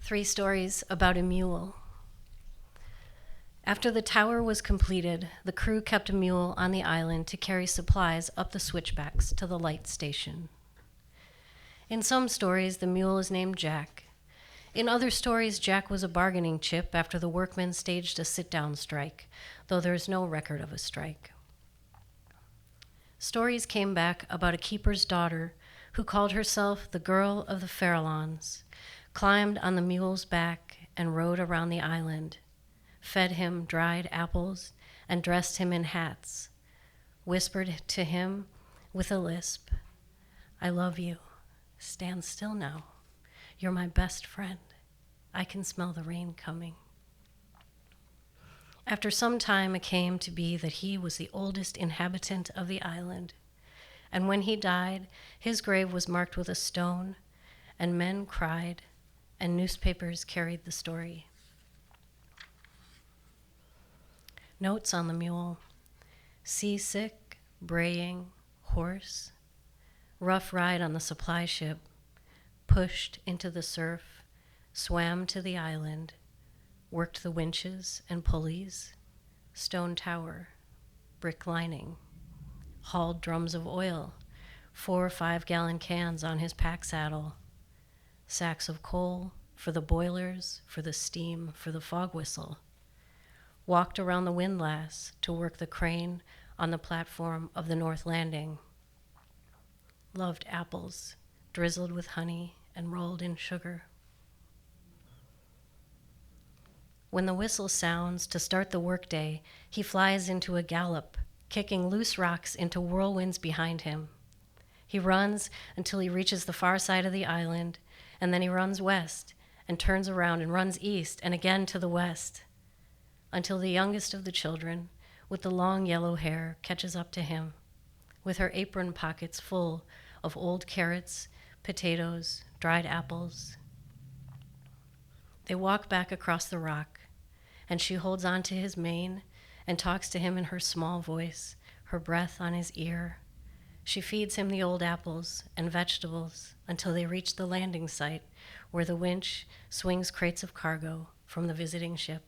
3 stories about a mule. After the tower was completed, the crew kept a mule on the island to carry supplies up the switchbacks to the light station. In some stories, the mule is named Jack. In other stories, Jack was a bargaining chip after the workmen staged a sit-down strike, though there is no record of a strike. Stories came back about a keeper's daughter who called herself the Girl of the Farallones, climbed on the mule's back and rode around the island, fed him dried apples and dressed him in hats, whispered to him with a lisp, "I love you. Stand still now. You're my best friend. I can smell the rain coming." After some time, it came to be that he was the oldest inhabitant of the island, and when he died, his grave was marked with a stone, and men cried, and newspapers carried the story. Notes on the mule: seasick, braying, hoarse, rough ride on the supply ship, pushed into the surf, swam to the island, worked the winches and pulleys, stone tower, brick lining, hauled drums of oil, 4 or 5 gallon cans on his pack saddle, sacks of coal for the boilers, for the steam, for the fog whistle, walked around the windlass to work the crane on the platform of the North Landing, loved apples, drizzled with honey and rolled in sugar. When the whistle sounds to start the workday, he flies into a gallop, kicking loose rocks into whirlwinds behind him. He runs until he reaches the far side of the island, and then he runs west and turns around and runs east and again to the west, until the youngest of the children, with the long yellow hair, catches up to him, with her apron pockets full of old carrots, potatoes, dried apples. They walk back across the rock, and she holds on to his mane and talks to him in her small voice, her breath on his ear. She feeds him the old apples and vegetables until they reach the landing site where the winch swings crates of cargo from the visiting ship.